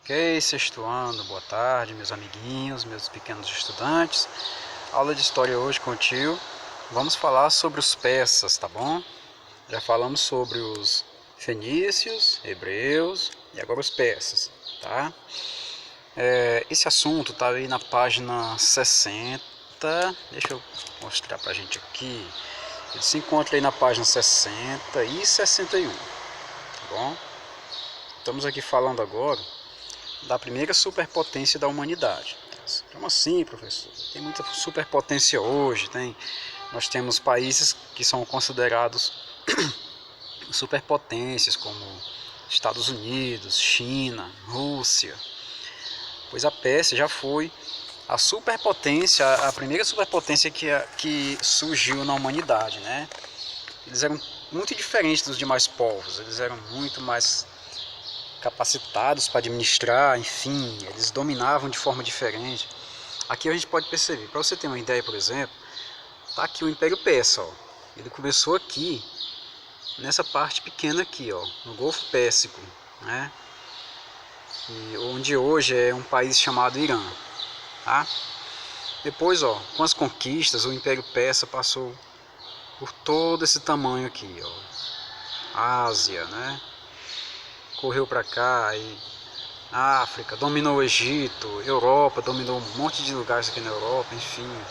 Ok, sexto ano, boa tarde, meus amiguinhos, meus pequenos estudantes. Aula de história hoje com o tio. Vamos falar sobre os persas, tá bom? Já falamos sobre os fenícios, hebreus e agora os persas, tá? Esse assunto tá aí na página 60. Deixa eu mostrar pra gente aqui. Ele se encontra aí na página 60 e 61, tá bom? Estamos aqui falando agora da primeira superpotência da humanidade. Como assim, professor? Tem muita superpotência hoje. Nós temos países que são considerados superpotências, como Estados Unidos, China, Rússia. Pois a Pérsia já foi a superpotência, a primeira superpotência que surgiu na humanidade, né? Eles eram muito diferentes dos demais povos. Eles eram muito mais capacitados para administrar, enfim, eles dominavam de forma diferente. Aqui a gente pode perceber, para você ter uma ideia, por exemplo, tá aqui o Império Persa, ó. Ele começou aqui, nessa parte pequena aqui, ó, no Golfo Pérsico, né? E onde hoje é um país chamado Irã, tá? Depois, ó, com as conquistas, o Império Persa passou por todo esse tamanho aqui, ó, Ásia, né? Correu para cá e África, dominou o Egito, Europa, dominou um monte de lugares aqui na Europa, enfim.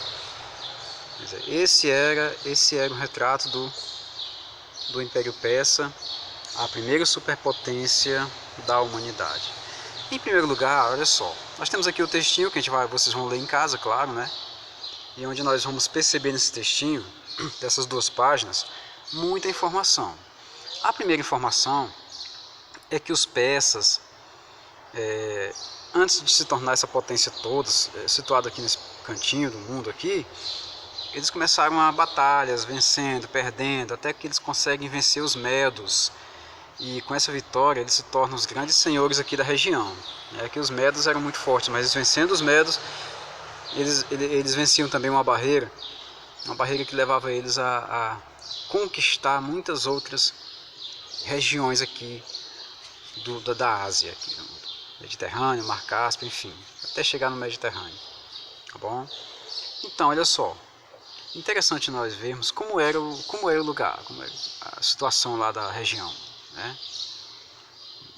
Esse era um retrato do Império Persa, a primeira superpotência da humanidade. Em primeiro lugar, olha só, nós temos aqui o textinho que vocês vão ler em casa, claro, né? E onde nós vamos perceber nesse textinho, dessas duas páginas, muita informação. A primeira informação é que os persas, antes de se tornar essa potência toda, situada aqui nesse cantinho do mundo aqui, eles começaram a batalhas, vencendo, perdendo, até que eles conseguem vencer os medos. E com essa vitória eles se tornam os grandes senhores aqui da região. Que os medos eram muito fortes, mas vencendo os medos, eles venciam também uma barreira que levava eles a conquistar muitas outras regiões aqui da Ásia, aqui, Mediterrâneo, Mar Cáspio, enfim, até chegar no Mediterrâneo, tá bom? Então, olha só, interessante nós vermos como era o lugar, como era a situação lá da região, né?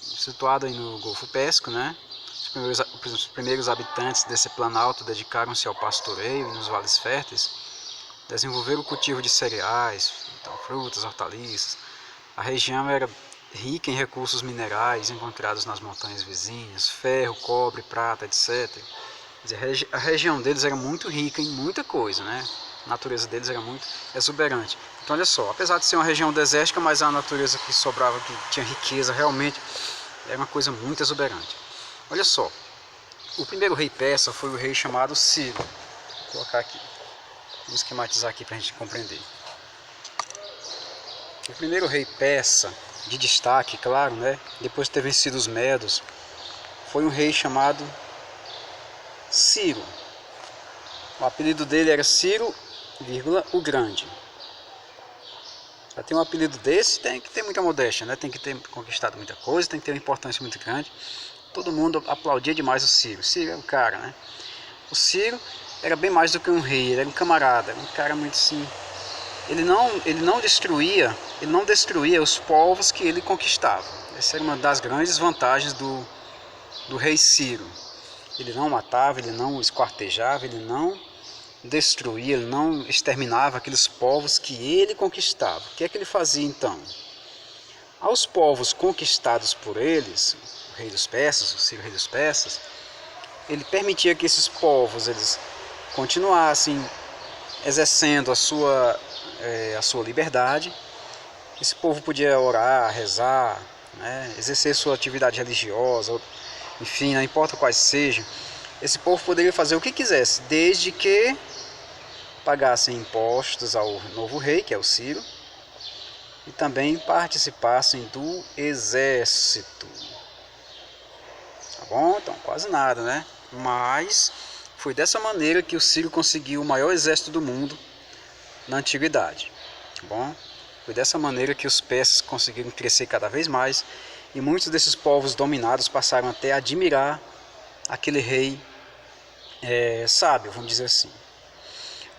Situado aí no Golfo Pérsico, né? Os primeiros habitantes desse planalto dedicaram-se ao pastoreio e nos vales férteis, desenvolveram o cultivo de cereais, então, frutas, hortaliças. A região era rica em recursos minerais encontrados nas montanhas vizinhas, ferro, cobre, prata, etc. Quer dizer, a região deles era muito rica em muita coisa, né? A natureza deles era muito exuberante. Então, olha só, apesar de ser uma região desértica, mas a natureza que sobrava, que tinha riqueza, realmente era uma coisa muito exuberante. Olha só, o primeiro rei persa foi o rei chamado Ciro. Vou colocar aqui, vamos esquematizar aqui para a gente compreender. O primeiro rei persa, de destaque, claro, né? Depois de ter vencido os medos, foi um rei chamado Ciro. O apelido dele era Ciro, o Grande. Para ter um apelido desse, tem que ter muita modéstia, né? Tem que ter conquistado muita coisa, tem que ter uma importância muito grande. Todo mundo aplaudia demais o Ciro. Ciro era o cara, né? O Ciro era bem mais do que um rei, ele era um camarada, um cara muito assim. Ele não destruía os povos que ele conquistava. Essa era uma das grandes vantagens do rei Ciro. Ele não matava, ele não esquartejava, ele não destruía, ele não exterminava aqueles povos que ele conquistava. O que é que ele fazia então? Aos povos conquistados por eles, o rei dos persas, o Ciro, rei dos persas, ele permitia que esses povos eles continuassem exercendo a sua liberdade. Esse povo podia orar, rezar, né, exercer sua atividade religiosa, enfim, não importa quais sejam. Esse povo poderia fazer o que quisesse, desde que pagassem impostos ao novo rei, que é o Ciro, e também participassem do exército. Tá bom? Então, quase nada, né? Mas foi dessa maneira que o Ciro conseguiu o maior exército do mundo na antiguidade, tá bom? Foi dessa maneira que os persas conseguiram crescer cada vez mais e muitos desses povos dominados passaram até a admirar aquele rei sábio, vamos dizer assim.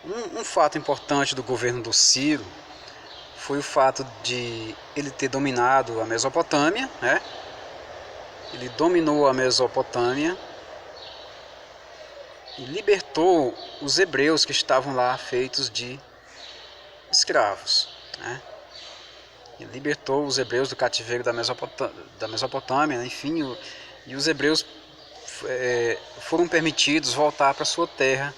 Um fato importante do governo do Ciro foi o fato de ele ter dominado a Mesopotâmia, né? Ele dominou a Mesopotâmia e libertou os hebreus que estavam lá feitos de escravos, né? Ele libertou os hebreus do cativeiro da Mesopotâmia, né? Enfim, e os hebreus foram permitidos voltar para sua terra,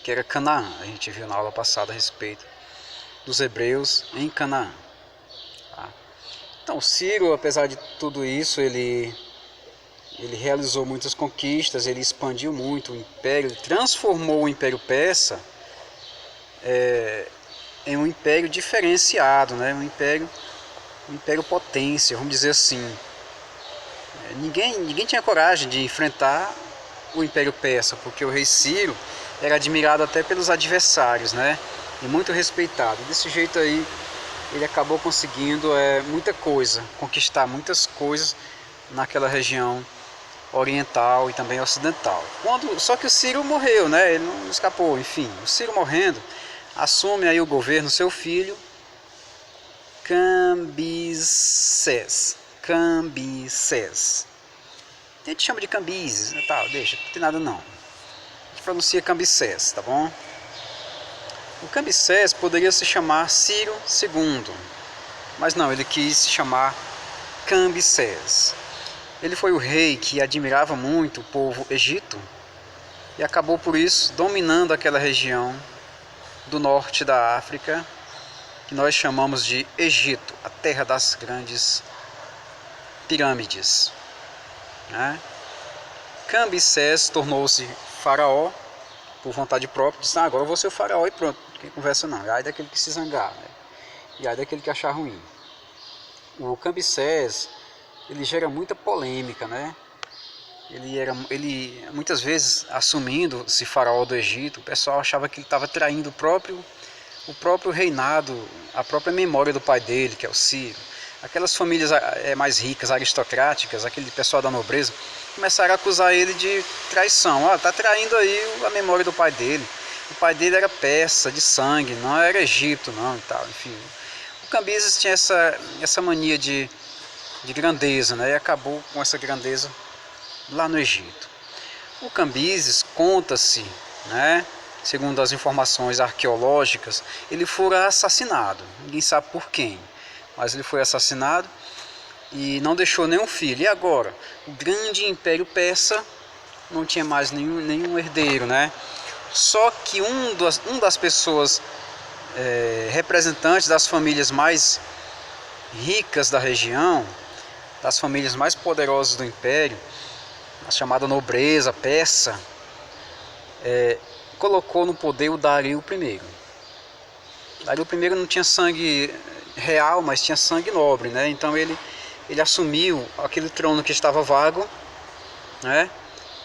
que era Canaã. A gente viu na aula passada a respeito dos hebreus em Canaã. Tá? Então, Ciro, apesar de tudo isso, ele realizou muitas conquistas, ele expandiu muito o império, ele transformou o Império Persa em um império diferenciado, né? Um império potência, vamos dizer assim. Ninguém tinha coragem de enfrentar o Império Persa, porque o rei Ciro era admirado até pelos adversários, né? E muito respeitado. Desse jeito aí, ele acabou conseguindo muita coisa, conquistar muitas coisas naquela região oriental e também ocidental. Só que o Ciro morreu, né? Ele não escapou, enfim. O Ciro morrendo, assume aí o governo seu filho, Cambises. A gente chama de Cambises, tal, deixa, não tem nada não. A gente pronuncia Cambises, tá bom? O Cambises poderia se chamar Ciro II, mas não, ele quis se chamar Cambises. Ele foi o rei que admirava muito o povo egito e acabou por isso dominando aquela região do norte da África, que nós chamamos de Egito, a terra das grandes pirâmides, né? Cambises tornou-se faraó por vontade própria, disse: agora eu vou ser o faraó e pronto, não tem conversa não. E aí daquele que se zangar, né? E aí daquele que achar ruim. O Cambises, ele gera muita polêmica, né? Ele muitas vezes, assumindo-se faraó do Egito, o pessoal achava que ele estava traindo o próprio reinado, a própria memória do pai dele, que é o Ciro. Aquelas famílias mais ricas, aristocráticas, aquele pessoal da nobreza, começaram a acusar ele de traição. Está traindo aí a memória do pai dele. O pai dele era persa, de sangue, não era Egito, não, e tal, enfim. O Cambises tinha essa mania de grandeza, né? E acabou com essa grandeza lá no Egito. O Cambises, conta-se, né, segundo as informações arqueológicas, ele fora assassinado. Ninguém sabe por quem, mas ele foi assassinado e não deixou nenhum filho. E agora? O grande Império Persa não tinha mais nenhum herdeiro, né? Só que um das pessoas representantes das famílias mais ricas da região, das famílias mais poderosas do Império, a chamada nobreza persa, colocou no poder o Dario I. Dario I não tinha sangue real, mas tinha sangue nobre, né? Então ele assumiu aquele trono que estava vago, né?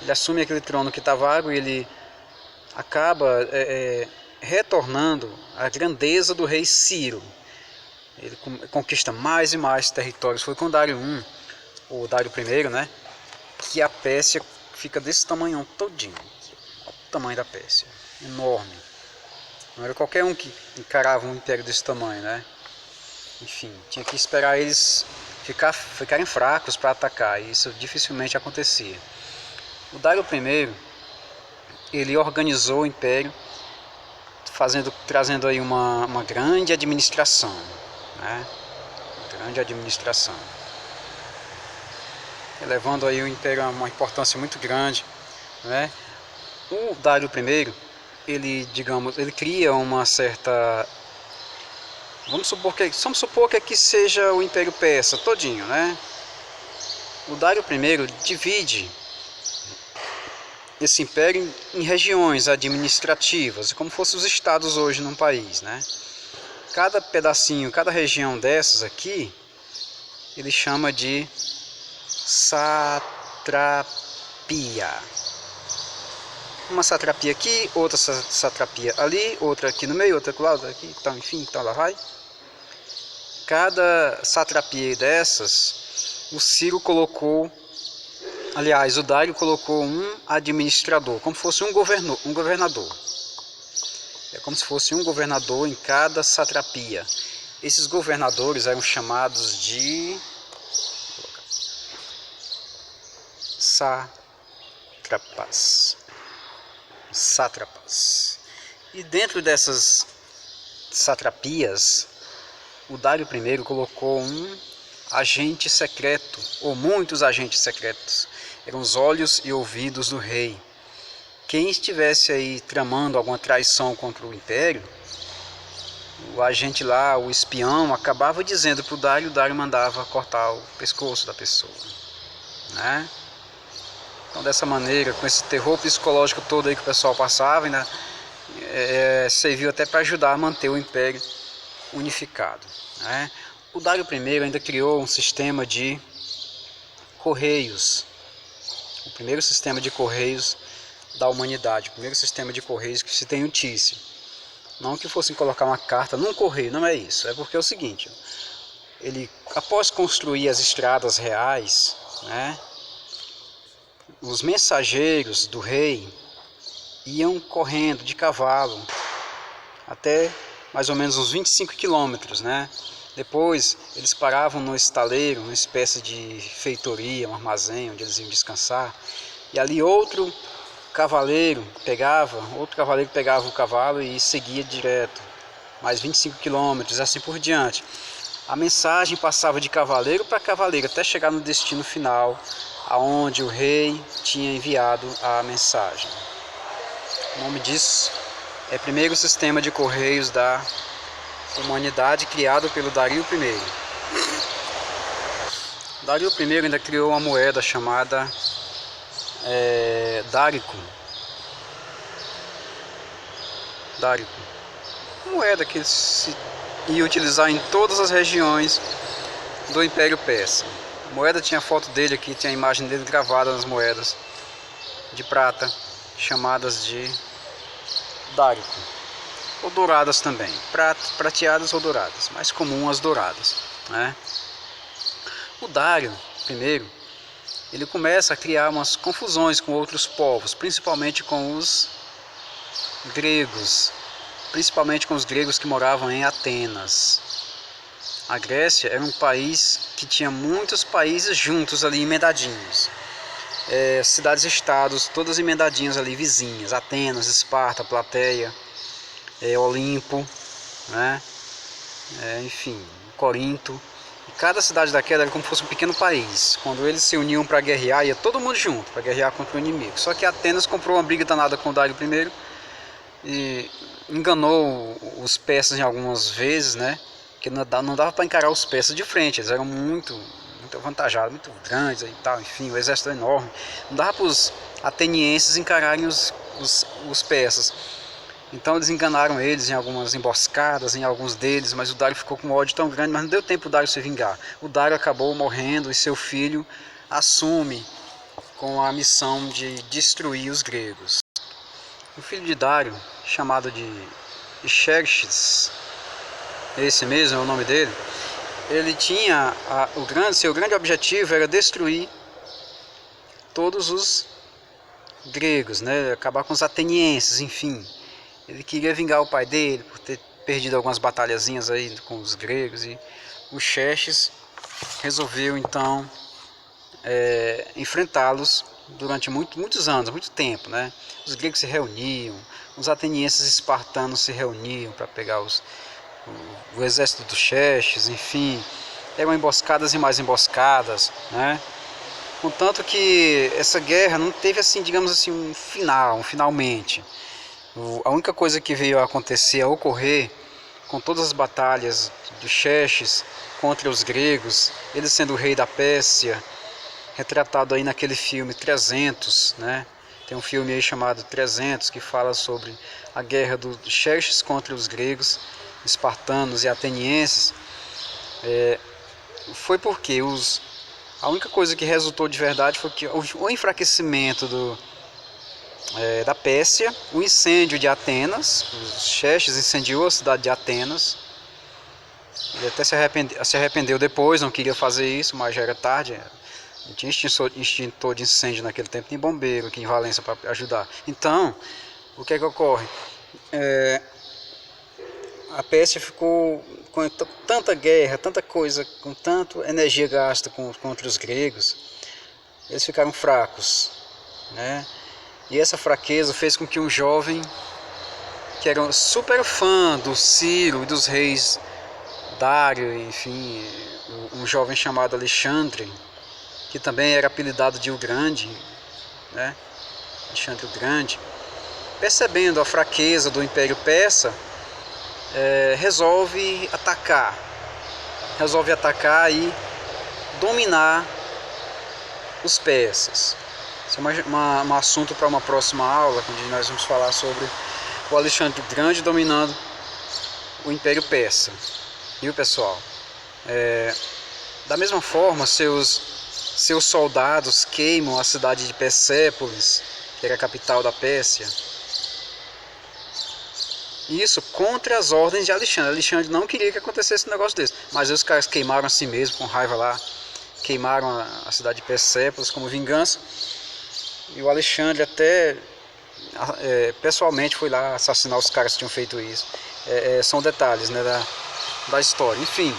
Ele assume aquele trono que está vago e ele acaba retornando à grandeza do rei Ciro. Ele conquista mais e mais territórios. Foi com Dário I, ou Dário I, né, que a Pérsia fica desse tamanhão todinho. Olha o tamanho da Pérsia, enorme. Não era qualquer um que encarava um império desse tamanho, né? Enfim, tinha que esperar eles ficarem fracos para atacar, e isso dificilmente acontecia. O Dário I, ele organizou o império, trazendo aí uma grande administração, né? Grande administração, elevando aí o império a uma importância muito grande, né? O Dário I, ele cria uma certa, vamos supor que aqui seja o Império Persa todinho, né? O Dário I divide esse império em regiões administrativas, como fossem os estados hoje num país, né? Cada pedacinho, cada região dessas aqui, ele chama de satrapia. Uma satrapia aqui, outra satrapia ali, outra aqui no meio, outra lá, outra aqui, então lá vai. Cada satrapia dessas o Ciro colocou, aliás, o Dário colocou um administrador, como se fosse um governador. É como se fosse um governador em cada satrapia. Esses governadores eram chamados de sátrapas. E dentro dessas satrapias, o Dário I colocou um agente secreto, ou muitos agentes secretos. Eram os olhos e ouvidos do rei. Quem estivesse aí tramando alguma traição contra o império, o agente lá, o espião, acabava dizendo para o Dário mandava cortar o pescoço da pessoa, né? Então, dessa maneira, com esse terror psicológico todo aí que o pessoal passava, né, serviu até para ajudar a manter o império unificado, né? O Dário I ainda criou um sistema de correios, o primeiro sistema de correios da humanidade, o primeiro sistema de correios que se tem notícia. Não que fossem colocar uma carta num correio, não é isso. É porque é o seguinte, ele, após construir as estradas reais, né, os mensageiros do rei iam correndo de cavalo até mais ou menos uns 25 quilômetros, né? Depois eles paravam no estaleiro, uma espécie de feitoria, um armazém onde eles iam descansar, e ali outro cavaleiro pegava o cavalo e seguia direto, mais 25 quilômetros, assim por diante. A mensagem passava de cavaleiro para cavaleiro até chegar no destino final, aonde o rei tinha enviado a mensagem. O nome disso é primeiro sistema de correios da humanidade, criado pelo Dário I. Dário I ainda criou uma moeda chamada Dárico. Uma moeda que se ia utilizar em todas as regiões do Império Persa. A moeda tinha a foto dele aqui, tinha a imagem dele gravada nas moedas de prata, chamadas de Dárico, ou douradas também, prateadas ou douradas, mais comum as douradas, né? O Dário I, ele começa a criar umas confusões com outros povos, principalmente com os gregos, que moravam em Atenas. A Grécia era um país que tinha muitos países juntos ali, emendadinhos. Cidades-estados, todas emendadinhas ali, vizinhas. Atenas, Esparta, Plateia, Olimpo, né? Enfim, Corinto. E cada cidade daquela era como se fosse um pequeno país. Quando eles se uniam para guerrear, ia todo mundo junto para guerrear contra o inimigo. Só que Atenas comprou uma briga danada com o Dário I e enganou os persas em algumas vezes, né? Que não dava para encarar os persas de frente, eles eram muito avantajados, muito grandes e tal, enfim, o exército era enorme. Não dava para os atenienses encararem os persas. Então eles enganaram eles em algumas emboscadas, em alguns deles, mas o Dário ficou com um ódio tão grande, mas não deu tempo o Dário se vingar. O Dário acabou morrendo e seu filho assume com a missão de destruir os gregos. O filho de Dário, chamado de Xerxes, esse mesmo é o nome dele, ele tinha seu grande objetivo era destruir todos os gregos, né? Acabar com os atenienses, enfim. Ele queria vingar o pai dele por ter perdido algumas batalhazinhas aí com os gregos, e o Xerxes resolveu então enfrentá-los durante muitos anos, muito tempo, né? Os gregos se reuniam, os atenienses espartanos se reuniam para pegar o exército do Xerxes, enfim, eram emboscadas e mais emboscadas, né? Contanto que essa guerra não teve, assim, digamos assim, um finalmente. A única coisa que veio a acontecer, a ocorrer, com todas as batalhas do Xerxes contra os gregos, ele sendo o rei da Pérsia, retratado aí naquele filme 300, né? Tem um filme aí chamado 300 que fala sobre a guerra do Xerxes contra os gregos, espartanos e atenienses. Foi porque a única coisa que resultou de verdade foi que o enfraquecimento da Pérsia, o incêndio de Atenas, o Xerxes incendiou a cidade de Atenas, Ele até se arrependeu depois, não queria fazer isso, mas já era tarde. Não tinha extintor de incêndio naquele tempo, nem bombeiro aqui em Valença para ajudar. Então, o que é que ocorre? A Pérsia ficou com tanta guerra, tanta coisa, com tanta energia gasta contra os gregos, eles ficaram fracos, né? E essa fraqueza fez com que um jovem, que era um super fã do Ciro e dos reis Dário, enfim, um jovem chamado Alexandre, que também era apelidado de O Grande, né? Alexandre o Grande, percebendo a fraqueza do Império Persa, resolve atacar e dominar os persas. Isso é um assunto para uma próxima aula, onde nós vamos falar sobre o Alexandre o Grande dominando o Império Persa. Viu, pessoal? Da mesma forma, seus soldados queimam a cidade de Persépolis, que era a capital da Pérsia. Isso contra as ordens de Alexandre. Alexandre não queria que acontecesse um negócio desse, mas os caras queimaram a si mesmo com raiva lá, queimaram a cidade de Persépolis como vingança. E o Alexandre até pessoalmente foi lá assassinar os caras que tinham feito isso. São detalhes, né, da história. Enfim,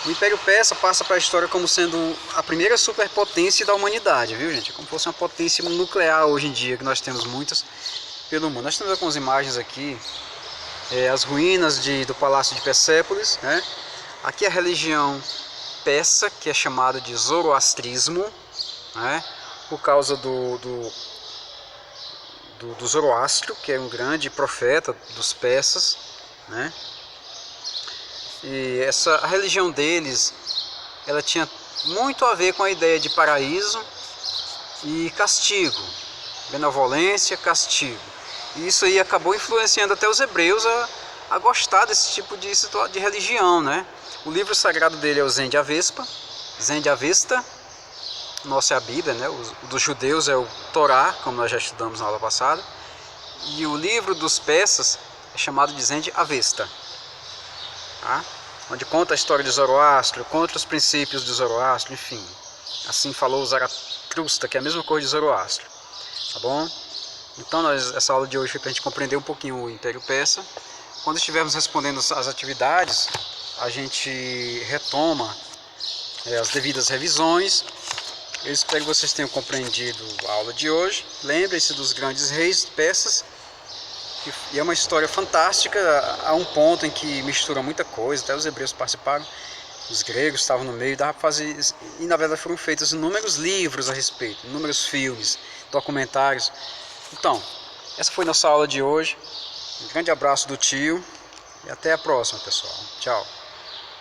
o Império Persa passa para a história como sendo a primeira superpotência da humanidade, viu, gente? Como se fosse uma potência nuclear hoje em dia, que nós temos muitas pelo mundo. Nós temos algumas imagens aqui, as ruínas do Palácio de Persépolis, né? Aqui a religião persa, que é chamada de Zoroastrismo, né? Por causa do Zoroastro, que é um grande profeta dos persas, né? E a religião deles, ela tinha muito a ver com a ideia de paraíso e castigo, benevolência, castigo. E isso aí acabou influenciando até os hebreus a gostar desse tipo de religião, né? O livro sagrado dele é o Zen de Avesta. Nossa é a Bíblia, né? O dos judeus é o Torá, como nós já estudamos na aula passada. E o livro dos persas é chamado de Zen de Avesta, tá? Onde conta a história de Zoroastro, conta os princípios de Zoroastro, enfim. Assim falou Zaratustra, que é a mesma coisa de Zoroastro, tá bom? Então essa aula de hoje foi para a gente compreender um pouquinho o Império Persa. Quando estivermos respondendo as atividades, a gente retoma as devidas revisões. Eu espero que vocês tenham compreendido a aula de hoje. Lembrem-se dos grandes reis persas. E é uma história fantástica, a um ponto em que mistura muita coisa. Até os hebreus participaram, os gregos estavam no meio, dava para fazer. E na verdade foram feitos inúmeros livros a respeito, inúmeros filmes, documentários. Então, essa foi nossa aula de hoje. Um grande abraço do tio e até a próxima, pessoal. Tchau.